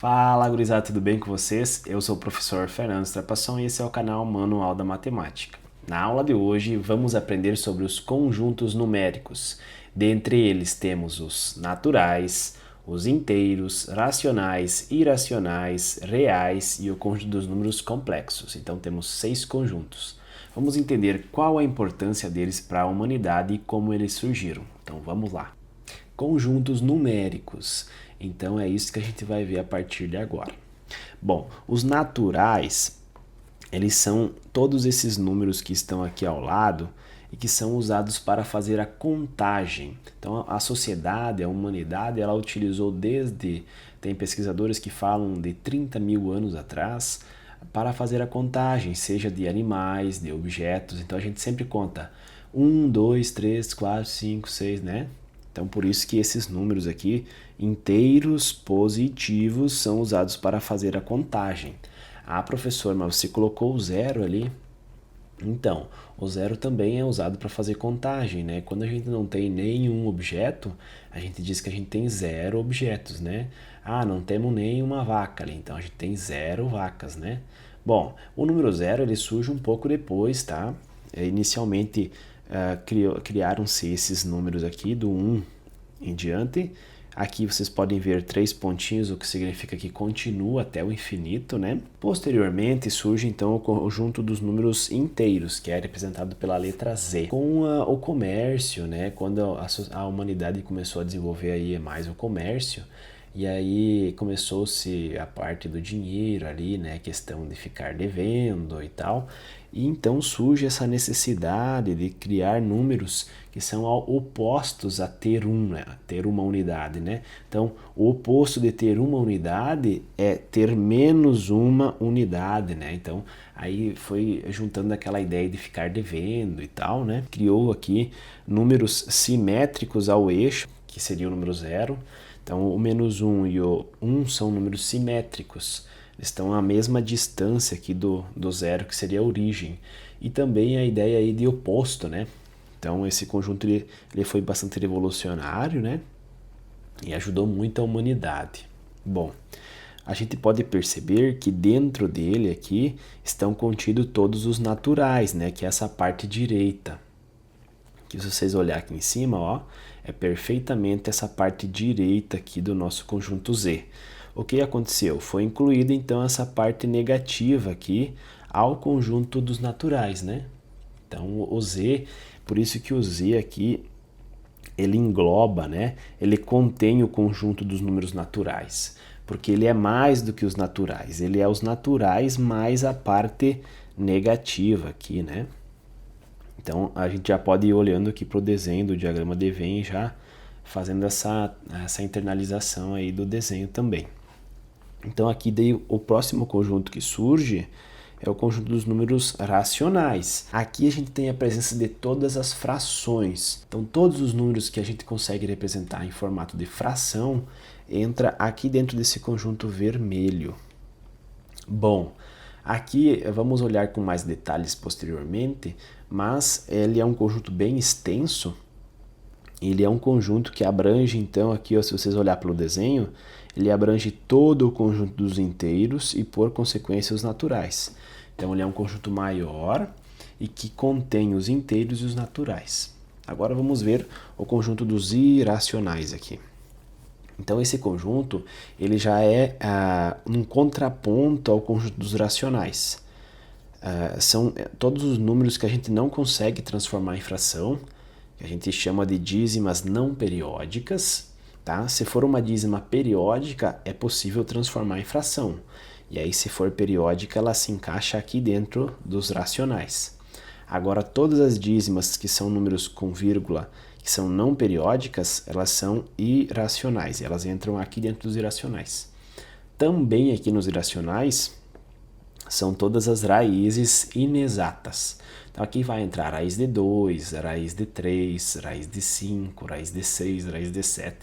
Fala, gurizada, tudo bem com vocês? Eu sou o professor Fernando Strapasson e esse é o canal Manual da Matemática. Na aula de hoje, vamos aprender sobre os conjuntos numéricos. Dentre eles temos os naturais, os inteiros, racionais, irracionais, reais e o conjunto dos números complexos. Então temos 6 conjuntos. Vamos entender qual a importância deles para a humanidade e como eles surgiram. Então vamos lá. Conjuntos numéricos. Então é isso que a gente vai ver a partir de agora. Bom, os naturais, eles são todos esses números que estão aqui ao lado e que são usados para fazer a contagem. Então a sociedade, a humanidade, ela utilizou tem pesquisadores que falam de 30 mil anos atrás, para fazer a contagem, seja de animais, de objetos. Então a gente sempre conta 1, 2, 3, 4, 5, 6, né? Então, por isso que esses números aqui, inteiros positivos, são usados para fazer a contagem. Ah, professor, mas você colocou o zero ali? Então, o zero também é usado para fazer contagem, né? Quando a gente não tem nenhum objeto, a gente diz que a gente tem 0 objetos, né? Ah, não temos nenhuma vaca ali, então a gente tem 0 vacas, né? Bom, o número zero ele surge um pouco depois, tá? Inicialmente criaram-se esses números aqui do 1 em diante. Aqui vocês podem ver 3 pontinhos, o que significa que continua até o infinito, né? Posteriormente surge então o conjunto dos números inteiros, que é representado pela letra Z. Com o comércio, né? Quando a humanidade começou a desenvolver aí mais o comércio, e aí começou-se a parte do dinheiro ali, né? A questão de ficar devendo e tal. E então surge essa necessidade de criar números que são opostos a ter né? Ter uma unidade, né? Então, o oposto de ter uma unidade é ter menos uma unidade, né? Então, aí foi juntando aquela ideia de ficar devendo e tal, né? Criou aqui números simétricos ao eixo, que seria o número zero. Então, o menos 1 e o 1 são números simétricos. Eles estão à mesma distância aqui do zero, que seria a origem. E também a ideia aí de oposto, né? Então, esse conjunto ele foi bastante revolucionário, né? E ajudou muito a humanidade. Bom, a gente pode perceber que dentro dele aqui estão contidos todos os naturais, né? Que é essa parte direita. Que se vocês olharem aqui em cima, ó, é perfeitamente essa parte direita aqui do nosso conjunto Z. O que aconteceu? Foi incluída então essa parte negativa aqui ao conjunto dos naturais, né? Então o Z, por isso que o Z aqui ele engloba, né? Ele contém o conjunto dos números naturais, porque ele é mais do que os naturais. Ele é os naturais mais a parte negativa aqui, né? Então a gente já pode ir olhando aqui para o desenho do diagrama de Venn e já fazendo essa internalização aí do desenho também. Então aqui daí o próximo conjunto que surge é o conjunto dos números racionais. Aqui a gente tem a presença de todas as frações. Então todos os números que a gente consegue representar em formato de fração entra aqui dentro desse conjunto vermelho. Bom, aqui vamos olhar com mais detalhes posteriormente, mas ele é um conjunto bem extenso. Ele é um conjunto que abrange, então, aqui, ó, se vocês olhar pelo desenho, ele abrange todo o conjunto dos inteiros e, por consequência, os naturais. Então, ele é um conjunto maior e que contém os inteiros e os naturais. Agora, vamos ver o conjunto dos irracionais aqui. Então, esse conjunto ele já é um contraponto ao conjunto dos racionais. São todos os números que a gente não consegue transformar em fração, que a gente chama de dízimas não periódicas, tá? Se for uma dízima periódica, é possível transformar em fração. E aí, se for periódica, ela se encaixa aqui dentro dos racionais. Agora, todas as dízimas que são números com vírgula, que são não periódicas, elas são irracionais. Elas entram aqui dentro dos irracionais. Também aqui nos irracionais, são todas as raízes inexatas. Então aqui vai entrar raiz de 2, raiz de 3, raiz de 5, raiz de 6, raiz de 7.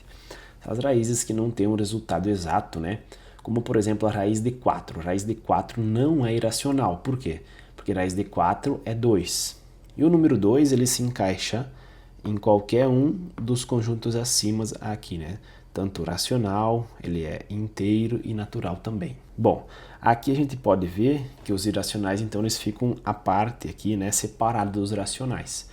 As raízes que não têm um resultado exato, né? Como, por exemplo, a raiz de 4. A raiz de 4 não é irracional. Por quê? Porque raiz de 4 é 2. E o número 2 ele se encaixa em qualquer um dos conjuntos acima aqui, né? tanto racional, ele é inteiro e natural também. Bom, aqui a gente pode ver que os irracionais, então, eles ficam à parte aqui, né, separados dos racionais.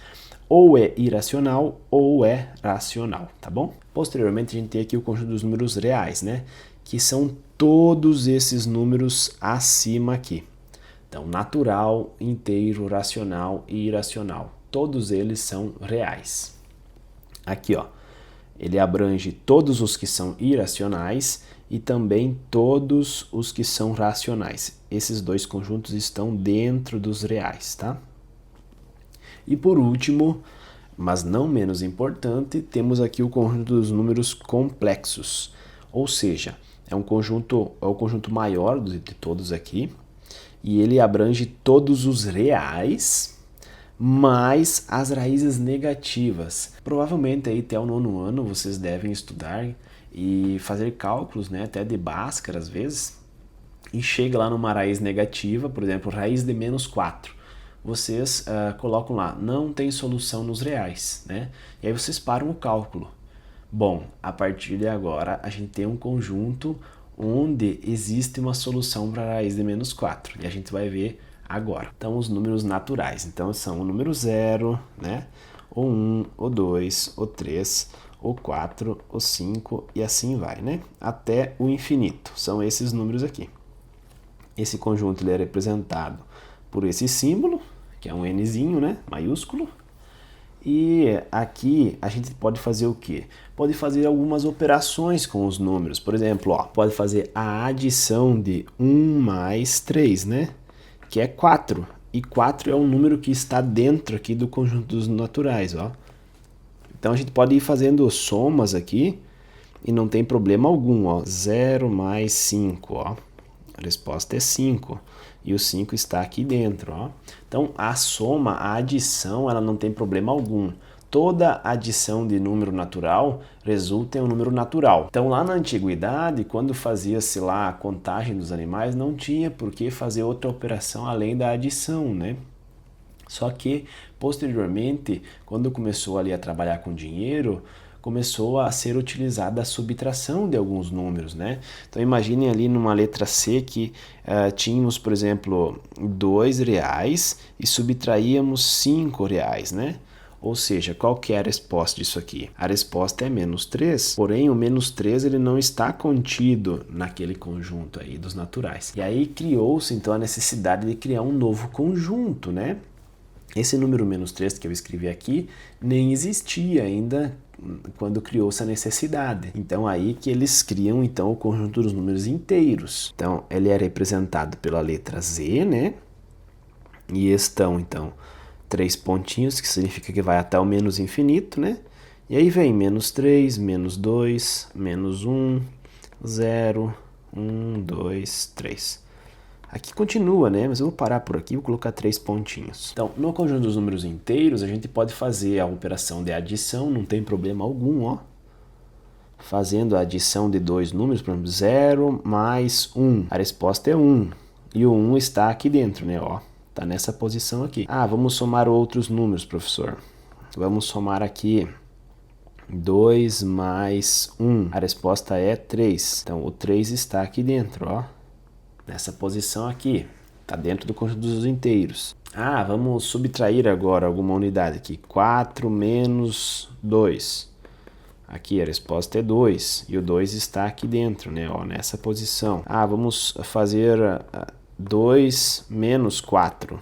Ou é irracional ou é racional, tá bom? Posteriormente, a gente tem aqui o conjunto dos números reais, né, que são todos esses números acima aqui. Então, natural, inteiro, racional e irracional. Todos eles são reais. Aqui, ó, ele abrange todos os que são irracionais e também todos os que são racionais. Esses dois conjuntos estão dentro dos reais, tá? E por último, mas não menos importante, temos aqui o conjunto dos números complexos. Ou seja, é o conjunto maior de todos aqui, e ele abrange todos os reais, mais as raízes negativas. Provavelmente aí até o 9º ano vocês devem estudar e fazer cálculos, né, até de Bhaskara às vezes, e chega lá numa raiz negativa, por exemplo, raiz de menos 4. Vocês colocam lá, não tem solução nos reais, né? E aí vocês param o cálculo. Bom, a partir de agora a gente tem um conjunto onde existe uma solução para a raiz de menos 4. E a gente vai ver agora. Então, os números naturais. Então, são o número 0, né? O 1, o 2, o 3, o 4, o 5 e assim vai, né? Até o infinito. São esses números aqui. Esse conjunto ele é representado por esse símbolo, que é um Nzinho, né? Maiúsculo. E aqui a gente pode fazer o quê? Pode fazer algumas operações com os números. Por exemplo, ó, pode fazer a adição de 1 mais 3, né? Que é 4. E 4 é um número que está dentro aqui do conjunto dos naturais, ó. Então a gente pode ir fazendo somas aqui e não tem problema algum, ó. 0 mais 5, ó. A resposta é 5. E o 5 está aqui dentro, ó. Então, a soma, a adição, ela não tem problema algum. Toda adição de número natural resulta em um número natural. Então, lá na antiguidade, quando fazia-se lá a contagem dos animais, não tinha por que fazer outra operação além da adição, né? Só que, posteriormente, quando começou ali a trabalhar com dinheiro, começou a ser utilizada a subtração de alguns números, né? Então imaginem ali numa letra C que tínhamos, por exemplo, R$2 e subtraíamos R$5, né? Ou seja, qual que é a resposta disso aqui? A resposta é menos 3, porém o menos 3 ele não está contido naquele conjunto aí dos naturais. E aí criou-se então a necessidade de criar um novo conjunto, né? Esse número menos 3 que eu escrevi aqui nem existia ainda quando criou-se a necessidade. Então aí que eles criam então o conjunto dos números inteiros. Então ele é representado pela letra Z, né? E estão então 3 pontinhos, que significa que vai até o menos infinito, né? E aí vem menos 3, menos 2, menos 1, 0, 1, 2, 3. Aqui continua, né? Mas eu vou parar por aqui e vou colocar 3 pontinhos. Então, no conjunto dos números inteiros, a gente pode fazer a operação de adição, não tem problema algum, ó. Fazendo a adição de 2 números, por exemplo, 0 mais 1. A resposta é 1. E o 1 está aqui dentro, né? Ó, tá nessa posição aqui. Ah, vamos somar outros números, professor. Vamos somar aqui 2 mais 1. A resposta é 3. Então, o 3 está aqui dentro, ó. Nessa posição aqui, está dentro do conjunto dos inteiros. Ah, vamos subtrair agora alguma unidade aqui. 4 menos 2. Aqui a resposta é 2. E o 2 está aqui dentro, né? Ó, nessa posição. Ah, vamos fazer 2 menos 4.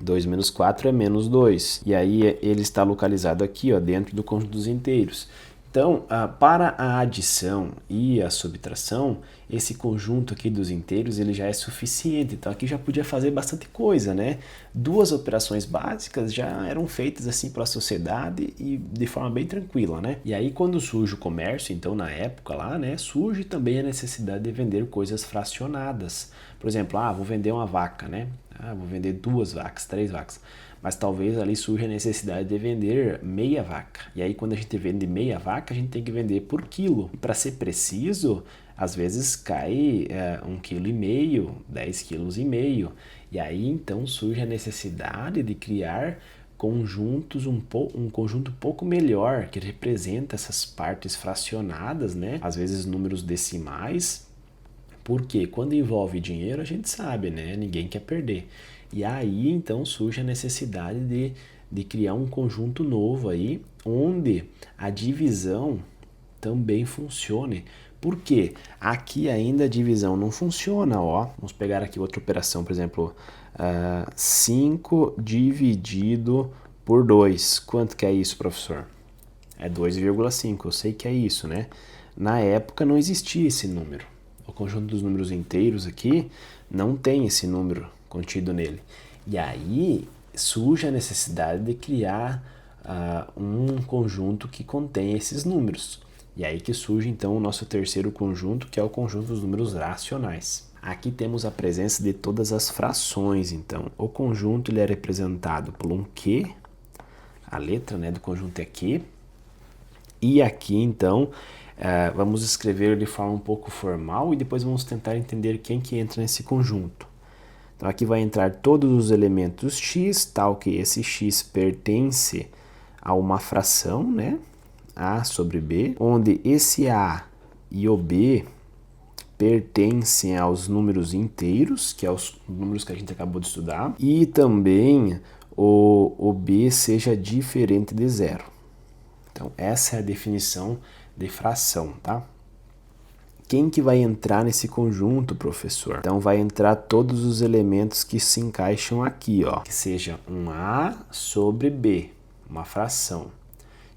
2 menos 4 é menos 2. E aí ele está localizado aqui, ó, dentro do conjunto dos inteiros. Então, para a adição e a subtração, esse conjunto aqui dos inteiros ele já é suficiente. Então, aqui já podia fazer bastante coisa, né? 2 operações básicas já eram feitas assim pela sociedade e de forma bem tranquila, né? E aí, quando surge o comércio, então, na época lá, né? Surge também a necessidade de vender coisas fracionadas. Por exemplo, vou vender uma vaca, né? Vou vender 2 vacas, 3 vacas. Mas talvez ali surja a necessidade de vender meia vaca. E aí quando a gente vende meia vaca, a gente tem que vender por quilo. E para ser preciso, às vezes cai 1,5 kg, 10,5 kg. E aí então surge a necessidade de criar conjuntos um conjunto pouco melhor, que representa essas partes fracionadas, né? Às vezes números decimais, porque quando envolve dinheiro a gente sabe, né? Ninguém quer perder. E aí então surge a necessidade de criar um conjunto novo aí, onde a divisão também funcione. Por quê? Aqui ainda a divisão não funciona, ó. Vamos pegar aqui outra operação, por exemplo, 5 dividido por 2. Quanto que é isso, professor? É 2,5, eu sei que é isso, né? Na época não existia esse número. O conjunto dos números inteiros aqui não tem esse número contido nele. E aí surge a necessidade de criar um conjunto que contém esses números. E aí que surge então o nosso terceiro conjunto, que é o conjunto dos números racionais. Aqui temos a presença de todas as frações, então. O conjunto ele é representado por um Q, a letra, né, do conjunto é Q. E aqui, então, vamos escrever de forma um pouco formal e depois vamos tentar entender quem que entra nesse conjunto. Então, aqui vai entrar todos os elementos x, tal que esse x pertence a uma fração, né? A sobre B, onde esse A e o B pertencem aos números inteiros, que é os números que a gente acabou de estudar, e também o B seja diferente de zero. Então, essa é a definição de fração, tá? Quem que vai entrar nesse conjunto, professor? Então, vai entrar todos os elementos que se encaixam aqui, ó. Que seja um A sobre B, uma fração.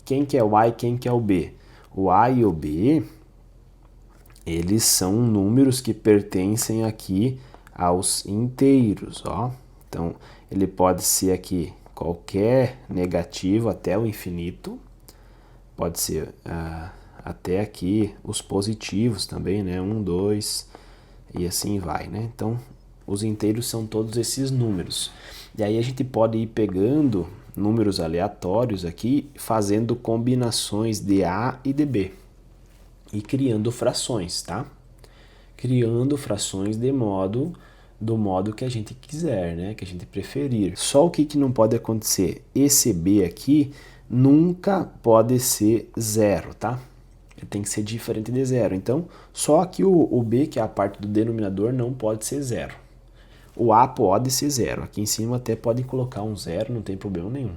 Quem que é o A e quem que é o B? O A e o B, eles são números que pertencem aqui aos inteiros, ó. Então, ele pode ser aqui qualquer negativo até o infinito. Pode ser até aqui os positivos também, né? 1, 2 e assim vai, né? Então, os inteiros são todos esses números. E aí a gente pode ir pegando números aleatórios aqui, fazendo combinações de A e de B. E criando frações, tá? Criando frações do modo que a gente quiser, né? Que a gente preferir. Só o que não pode acontecer? Esse B aqui nunca pode ser zero, tá? Ele tem que ser diferente de zero. Então, só aqui o B, que é a parte do denominador, não pode ser zero. O A pode ser zero. Aqui em cima até podem colocar um zero, não tem problema nenhum.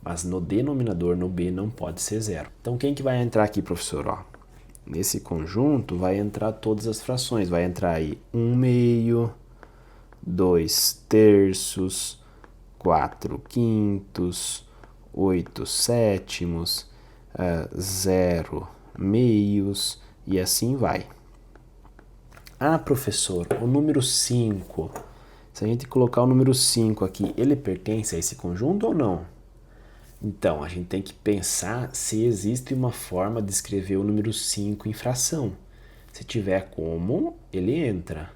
Mas no denominador, no B, não pode ser zero. Então, quem que vai entrar aqui, professor? Ó, nesse conjunto vai entrar todas as frações. Vai entrar aí 1/2, 2/3, 4/5, 8/7, 0/2 e assim vai. Ah, professor, o número 5, se a gente colocar o número 5 aqui, ele pertence a esse conjunto ou não? Então, a gente tem que pensar se existe uma forma de escrever o número 5 em fração. Se tiver como, ele entra.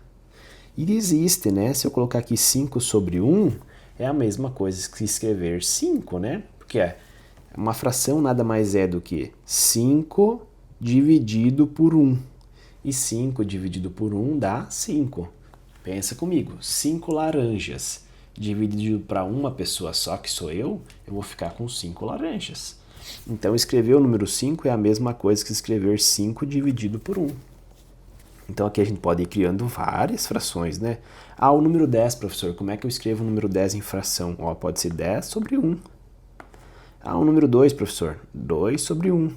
E existe, né? Se eu colocar aqui 5 sobre 1, é a mesma coisa que escrever 5, né? Porque uma fração nada mais é do que 5 dividido por 1. E 5 dividido por 1 dá 5. Pensa comigo, 5 laranjas dividido para uma pessoa só, que sou eu vou ficar com 5 laranjas. Então, escrever o número 5 é a mesma coisa que escrever 5 dividido por 1. Então, aqui a gente pode ir criando várias frações, né? Ah, o número 10, professor, como é que eu escrevo o número 10 em fração? Ó, pode ser 10 sobre 1. Ah, o número 2, professor, 2 sobre 1.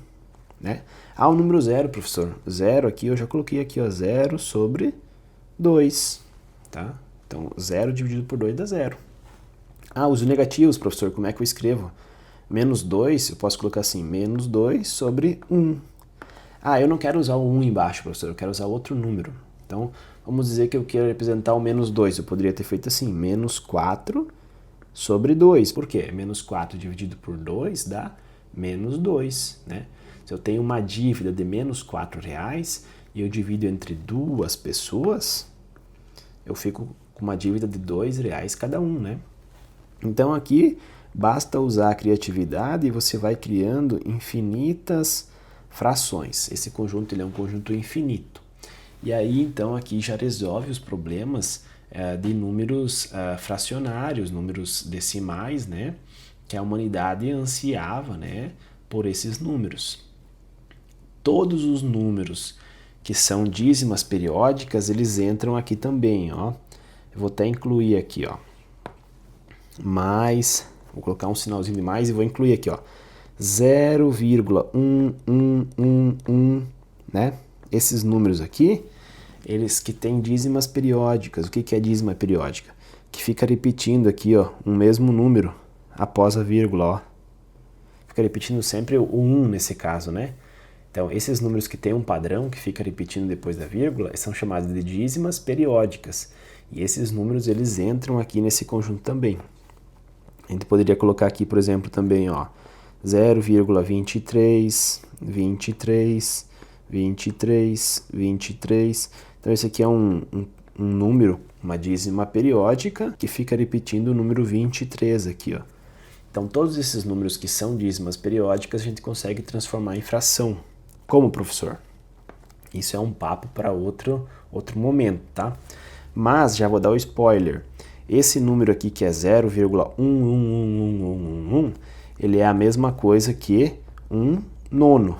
Né? Ah, o número 0, professor, 0 aqui, eu já coloquei aqui, ó, 0 sobre 2. Tá? Então, 0 dividido por 2 dá 0. Ah, os negativos, professor, como é que eu escrevo? Menos 2, eu posso colocar assim, menos 2 sobre 1. Ah, eu não quero usar o 1 embaixo, professor, eu quero usar outro número. Então, vamos dizer que eu quero representar o menos 2. Eu poderia ter feito assim, menos 4 sobre 2. Por quê? Menos 4 dividido por 2 dá menos 2, né? Se eu tenho uma dívida de menos 4 reais e eu divido entre duas pessoas, eu fico com uma dívida de 2 reais cada um, né? Então aqui basta usar a criatividade e você vai criando infinitas frações. Esse conjunto ele é um conjunto infinito. E aí então aqui já resolve os problemas de números fracionários, números decimais, né? que a humanidade ansiava, né, por esses números. Todos os números que são dízimas periódicas, eles entram aqui também, ó. Eu vou até incluir aqui, ó, mais, vou colocar um sinalzinho de mais e vou incluir aqui, ó, 0,1111, né? Esses números aqui, eles que têm dízimas periódicas. O que é dízima periódica? Que fica repetindo aqui, ó, um mesmo número após a vírgula, ó. Fica repetindo sempre o 1 nesse caso, né? Então, esses números que têm um padrão, que fica repetindo depois da vírgula, são chamados de dízimas periódicas. E esses números, eles entram aqui nesse conjunto também. A gente poderia colocar aqui, por exemplo, também, ó, 0,23, 23, 23, 23. Então, esse aqui é um número, uma dízima periódica, que fica repetindo o número 23 aqui, ó. Então, todos esses números que são dízimas periódicas, a gente consegue transformar em fração. Como, professor? Isso é um papo para outro momento, tá? Mas, já vou dar o spoiler. Esse número aqui, que é 0,111111, ele é a mesma coisa que um nono.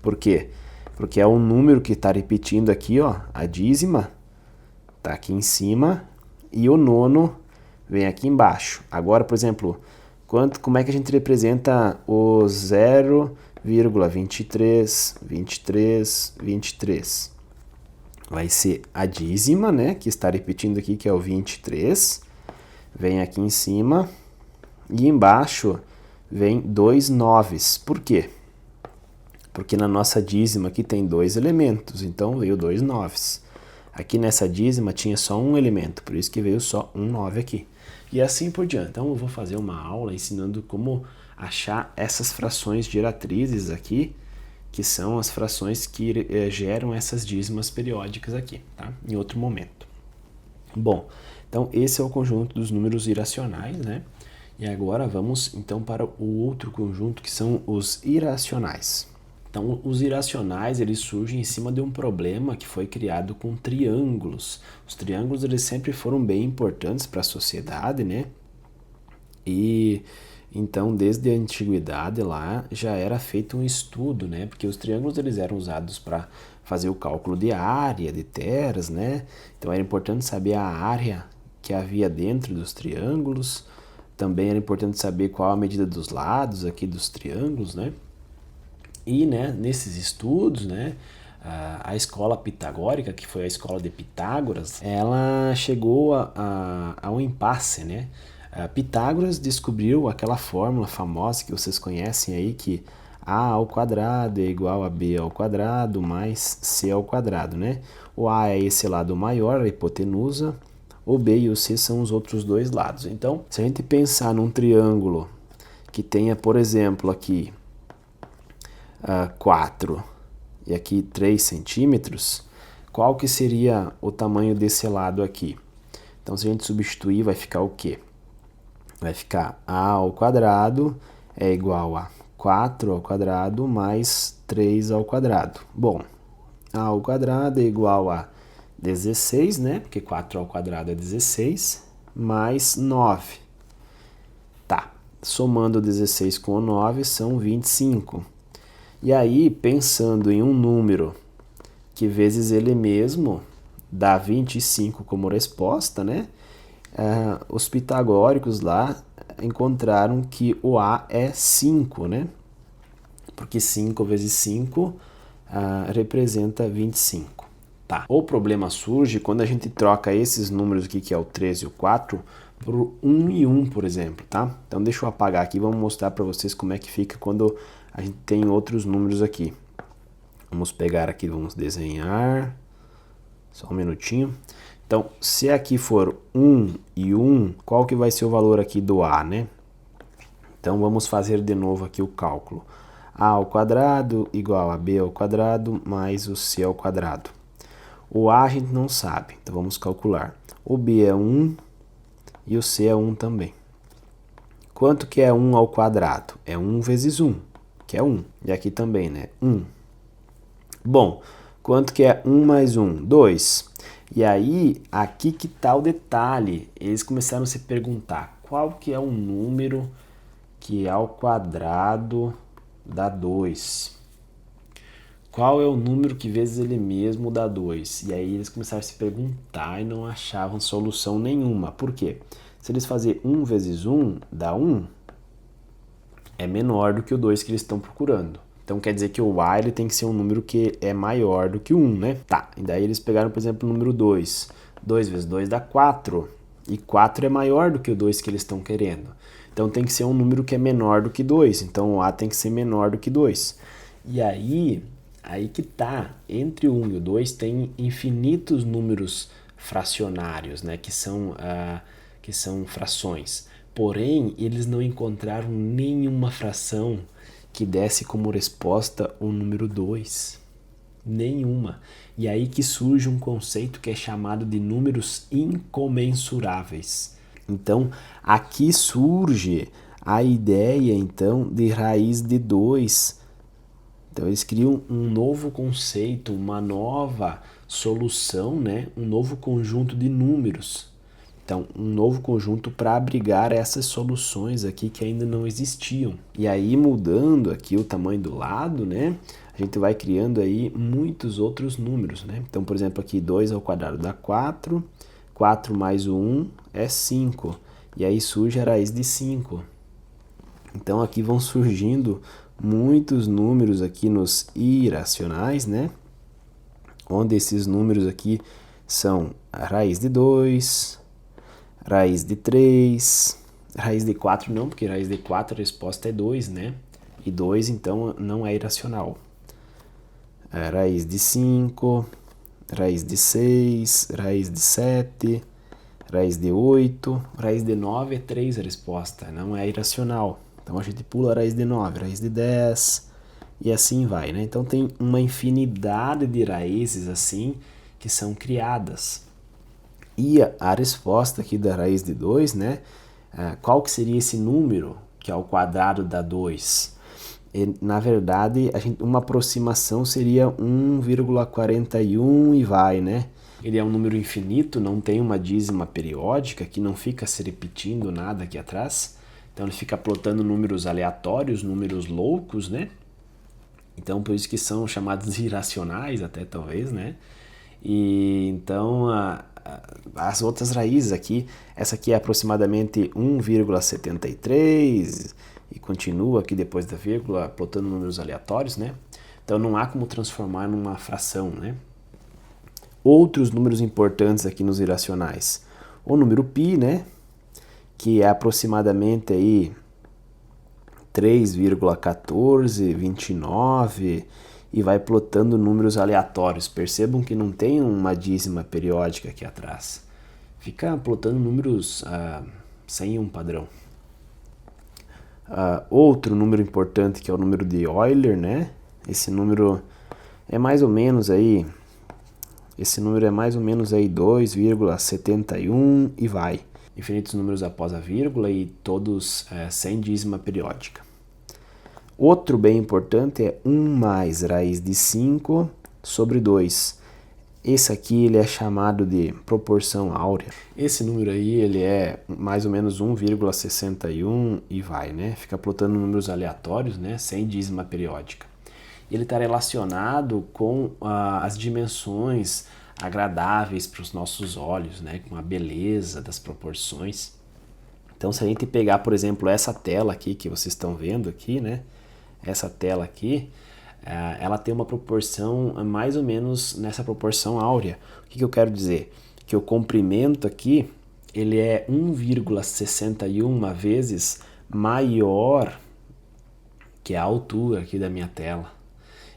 Por quê? Porque é um número que está repetindo aqui, ó, a dízima está aqui em cima e o nono vem aqui embaixo. Agora, por exemplo, como é que a gente representa o 0,23, 23, 23? Vai ser a dízima, né, que está repetindo aqui, que é o 23, vem aqui em cima, e embaixo vem 2 noves. Por quê? Porque na nossa dízima aqui tem 2 elementos, então veio 2 noves. Aqui nessa dízima tinha só um elemento, por isso que veio só um 9 aqui. E assim por diante. Então eu vou fazer uma aula ensinando como achar essas frações geratrizes aqui, que são as frações que geram essas dízimas periódicas aqui, tá? Em outro momento. Bom, então esse é o conjunto dos números irracionais, né? E agora vamos então para o outro conjunto, que são os irracionais. Então, os irracionais, eles surgem em cima de um problema que foi criado com triângulos. Os triângulos, eles sempre foram bem importantes para a sociedade, né? E então, desde a antiguidade lá, já era feito um estudo, né? Porque os triângulos, eles eram usados para fazer o cálculo de área, de terras, né? Então, era importante saber a área que havia dentro dos triângulos. Também era importante saber qual a medida dos lados aqui dos triângulos, né? E, né, nesses estudos, né, a escola pitagórica, que foi a escola de Pitágoras, ela chegou a um impasse, né? Pitágoras descobriu aquela fórmula famosa que vocês conhecem aí, que a ao quadrado é igual a b ao quadrado mais c ao quadrado, né? O a é esse lado maior, a hipotenusa, o b e o c são os outros dois lados. Então, se a gente pensar num triângulo que tenha, por exemplo, aqui 4 e aqui 3 centímetros, qual que seria o tamanho desse lado aqui? Então, se a gente substituir, vai ficar o quê? Vai ficar a ao quadrado é igual a 4 ao quadrado mais 3 ao quadrado. Bom, a ao quadrado é igual a 16, né? Porque 4 ao quadrado é 16, mais 9. Tá, somando 16 com o 9 são 25. E aí, pensando em um número que vezes ele mesmo dá 25 como resposta, né? Os pitagóricos lá encontraram que o A é 5, né? Porque 5 vezes 5 representa 25. Tá. O problema surge quando a gente troca esses números aqui, que é o 3 e o 4, por 1 e 1, por exemplo, tá? Então deixa eu apagar aqui, vamos mostrar para vocês como é que fica quando a gente tem outros números aqui. Vamos pegar aqui, vamos desenhar, só um minutinho. Então, se aqui for 1 e 1, qual que vai ser o valor aqui do A, né? Então, vamos fazer de novo aqui o cálculo. A ao quadrado igual a B ao quadrado mais o C ao quadrado. O A a gente não sabe, então vamos calcular. O B é 1 e o C é 1 também. Quanto que é 1 ao quadrado? É 1 vezes 1, que é 1. E aqui também, né? 1. Bom, quanto que é 1 mais 1? 2. E aí, aqui que está o detalhe. Eles começaram a se perguntar qual que é o número que ao quadrado dá 2. Qual é o número que vezes ele mesmo dá 2? E aí eles começaram a se perguntar e não achavam solução nenhuma. Por quê? Se eles fazerem 1 vezes 1 dá 1, é menor do que o 2 que eles estão procurando. Então quer dizer que o A ele tem que ser um número que é maior do que o 1, né? Tá, e daí eles pegaram, por exemplo, o número 2. 2 vezes 2 dá 4. E 4 é maior do que o 2 que eles estão querendo. Então tem que ser um número que é menor do que 2. Então o A tem que ser menor do que 2. E aí que tá, entre o 1 e o 2 tem infinitos números fracionários, né? Que são frações. Porém, eles não encontraram nenhuma fração que desse como resposta o número 2. Nenhuma. E aí que surge um conceito que é chamado de números incomensuráveis. Então, aqui surge a ideia, então, de raiz de 2. Então, eles criam um novo conceito, uma nova solução, né? Um novo conjunto de números. Então, um novo conjunto para abrigar essas soluções aqui que ainda não existiam. E aí, mudando aqui o tamanho do lado, né? A gente vai criando aí muitos outros números, né? Então, por exemplo, aqui 2 ao quadrado dá 4. 4 mais o 1 é 5. E aí surge a raiz de 5. Então, aqui vão surgindo muitos números aqui nos irracionais, né? Onde esses números aqui são a raiz de 2, raiz de 3, raiz de 4 não, porque raiz de 4 a resposta é 2, né? E 2 então não é irracional. Raiz de 5, raiz de 6, raiz de 7, raiz de 8, raiz de 9 é 3 a resposta, não é irracional. Então a gente pula a raiz de 9, raiz de 10 e assim vai, né? Então tem uma infinidade de raízes assim que são criadas. E a resposta aqui da raiz de 2, né? Qual que seria esse número que ao quadrado dá 2? Na verdade, uma aproximação seria 1,41 e vai, né? Ele é um número infinito, não tem uma dízima periódica, que não fica se repetindo nada aqui atrás. Então ele fica plotando números aleatórios, números loucos, né? Então por isso que são chamados irracionais até talvez, né? E então as outras raízes aqui, essa aqui é aproximadamente 1,73 e continua aqui depois da vírgula plotando números aleatórios, né? Então não há como transformar numa fração, né? Outros números importantes aqui nos irracionais. O número π, né? Que é aproximadamente aí 3,1429 e vai plotando números aleatórios. Percebam que não tem uma dízima periódica aqui atrás. Fica plotando números sem um padrão. Outro número importante que é o número de Euler, né? Esse número é mais ou menos aí 2,71 e vai. Infinitos números após a vírgula e todos sem dízima periódica. Outro bem importante é 1 mais raiz de 5 sobre 2. Esse aqui ele é chamado de proporção áurea. Esse número aí ele é mais ou menos 1,61 e vai, né? Fica plotando números aleatórios, né? Sem dízima periódica. Ele está relacionado com as dimensões agradáveis para os nossos olhos, né? Com a beleza das proporções. Então, se a gente pegar, por exemplo, essa tela aqui que vocês estão vendo aqui, né? Essa tela aqui, ela tem uma proporção mais ou menos nessa proporção áurea. O que eu quero dizer? Que o comprimento aqui, ele é 1,61 vezes maior que a altura aqui da minha tela.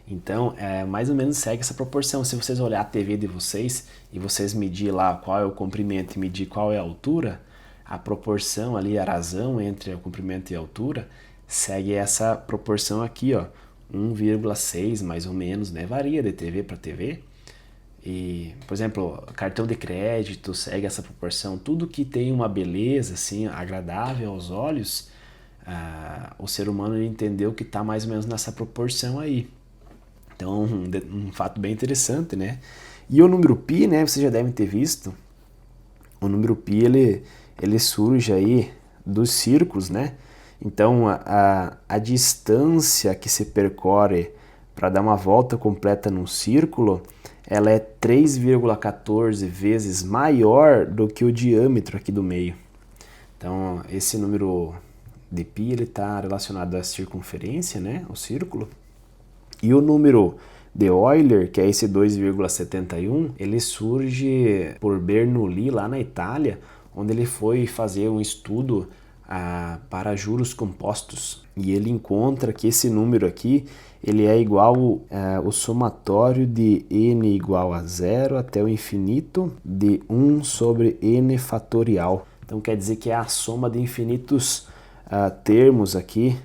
Então, mais ou menos segue essa proporção. Se vocês olhar a TV de vocês e vocês medir lá qual é o comprimento e medir qual é a altura, a proporção ali, a razão entre o comprimento e a altura, segue essa proporção aqui, ó, 1,6 mais ou menos, né? Varia de TV para TV. E, por exemplo, cartão de crédito segue essa proporção. Tudo que tem uma beleza assim agradável aos olhos, o ser humano entendeu que está mais ou menos nessa proporção aí. Então, um fato bem interessante, né? E o número π, né? Vocês já devem ter visto. O número π ele surge aí dos círculos, né? Então, a distância que se percorre para dar uma volta completa num círculo, ela é 3,14 vezes maior do que o diâmetro aqui do meio. Então, esse número de π ele está relacionado à circunferência, né, o círculo. E o número de Euler, que é esse 2,71, ele surge por Bernoulli, lá na Itália, onde ele foi fazer um estudo para juros compostos. E ele encontra que esse número aqui, ele é igual o somatório de n igual a 0 até o infinito de 1 sobre n fatorial. Então quer dizer que é a soma de infinitos termos aqui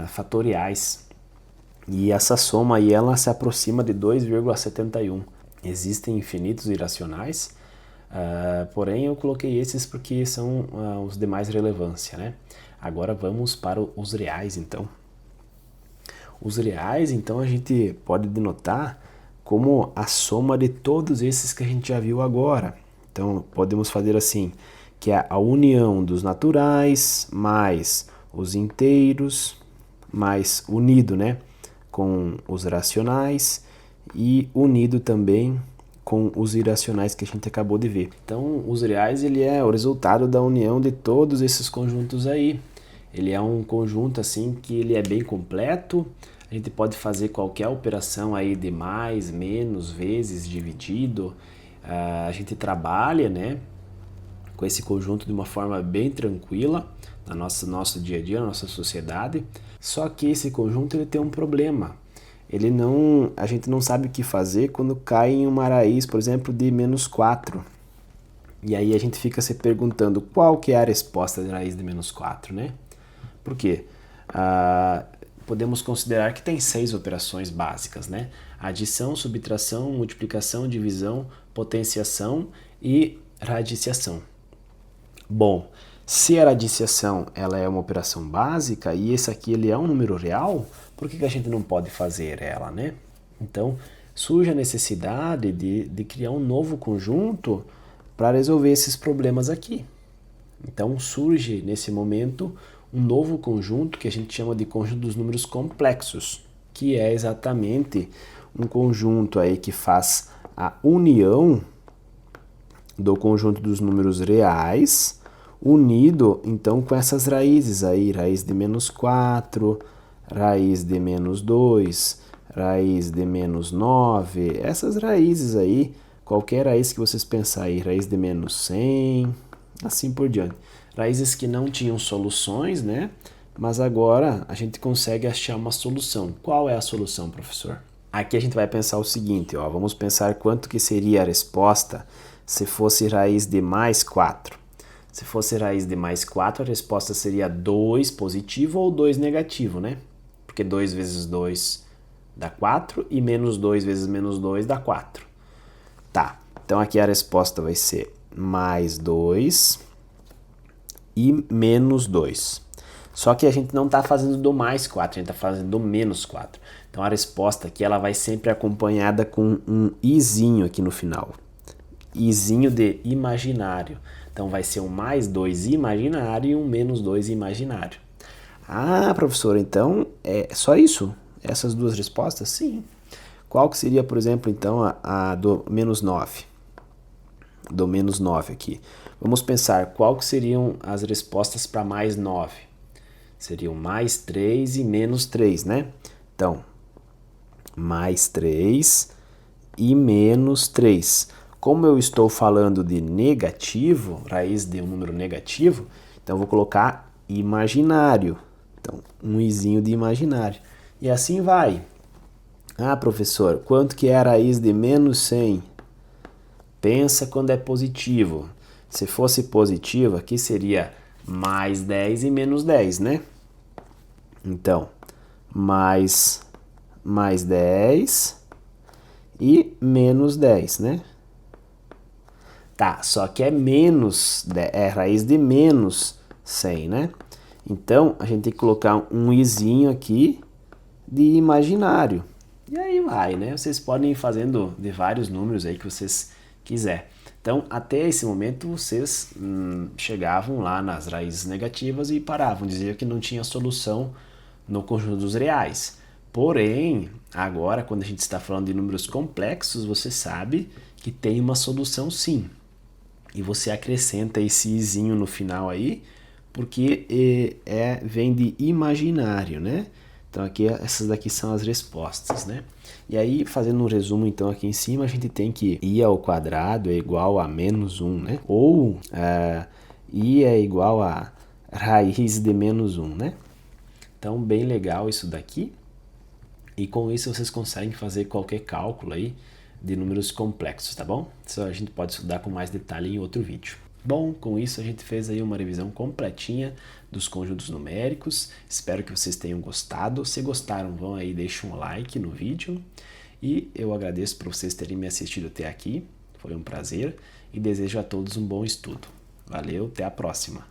fatoriais. E essa soma aí, ela se aproxima de 2,71. Existem infinitos irracionais, porém eu coloquei esses porque são os de mais relevância, né? Agora vamos para os reais, então. Os reais, então, a gente pode denotar como a soma de todos esses que a gente já viu agora. Então, podemos fazer assim, que é a união dos naturais, mais os inteiros, mais unido, né, com os racionais e unido também com os irracionais que a gente acabou de ver. Então, os reais, ele é o resultado da união de todos esses conjuntos aí. Ele é um conjunto assim que ele é bem completo. A gente pode fazer qualquer operação aí de mais, menos, vezes, dividido. A gente trabalha, né, com esse conjunto de uma forma bem tranquila no nosso dia a dia, na nossa sociedade. Só que esse conjunto ele tem um problema. A gente não sabe o que fazer quando cai em uma raiz, por exemplo, de menos 4. E aí a gente fica se perguntando qual que é a resposta da raiz de menos 4, né? Por quê? Podemos considerar que tem 6 operações básicas, né? Adição, subtração, multiplicação, divisão, potenciação e radiciação. Bom, se a radiciação ela é uma operação básica e esse aqui ele é um número real, por que a gente não pode fazer ela, né? Então, surge a necessidade de criar um novo conjunto para resolver esses problemas aqui. Então, surge nesse momento um novo conjunto que a gente chama de conjunto dos números complexos, que é exatamente um conjunto aí que faz a união do conjunto dos números reais, unido então com essas raízes aí, raiz de menos 4, raiz de menos 2, raiz de menos 9, essas raízes aí, qualquer raiz que vocês pensarem, raiz de menos 100, assim por diante. Raízes que não tinham soluções, né? Mas agora a gente consegue achar uma solução. Qual é a solução, professor? Aqui a gente vai pensar o seguinte, ó, vamos pensar quanto que seria a resposta se fosse raiz de mais 4. Se fosse raiz de mais 4, a resposta seria 2 positivo ou 2 negativo, né? Porque 2 vezes 2 dá 4 e menos 2 vezes menos 2 dá 4. Tá, então aqui a resposta vai ser mais 2 e menos 2. Só que a gente não está fazendo do mais 4, a gente está fazendo do menos 4. Então a resposta aqui ela vai sempre acompanhada com um izinho aqui no final. Izinho de imaginário. Então vai ser um mais 2 imaginário e um menos 2 imaginário. Ah, professor, então é só isso? Essas duas respostas? Sim. Qual que seria, por exemplo, então, a do menos 9? Do menos 9 aqui. Vamos pensar qual que seriam as respostas para mais 9. Seriam mais 3 e menos 3, né? Então, mais 3 e menos 3. Como eu estou falando de negativo, raiz de um número negativo, então eu vou colocar imaginário. Então, um izinho de imaginário. E assim vai. Ah, professor, quanto que é a raiz de menos 100? Pensa quando é positivo. Se fosse positivo, aqui seria mais 10 e menos 10, né? Então, mais 10 e menos 10, né? Tá, só que é menos, é raiz de menos 100, né? Então, a gente tem que colocar um izinho aqui de imaginário. E aí vai, né? Vocês podem ir fazendo de vários números aí que vocês quiser. Então, até esse momento, vocês chegavam lá nas raízes negativas e paravam, diziam que não tinha solução no conjunto dos reais. Porém, agora, quando a gente está falando de números complexos, você sabe que tem uma solução sim. E você acrescenta esse izinho no final aí, porque vem de imaginário, né? Então aqui essas daqui são as respostas, né? E aí, fazendo um resumo então aqui em cima, a gente tem que i ao quadrado é igual a menos 1, né? Ou i é igual a raiz de menos 1, né? Então, bem legal isso daqui. E com isso vocês conseguem fazer qualquer cálculo aí de números complexos, tá bom? Isso a gente pode estudar com mais detalhe em outro vídeo. Bom, com isso a gente fez aí uma revisão completinha dos conjuntos numéricos. Espero que vocês tenham gostado. Se gostaram, vão aí, deixem um like no vídeo. E eu agradeço por vocês terem me assistido até aqui. Foi um prazer e desejo a todos um bom estudo. Valeu, até a próxima!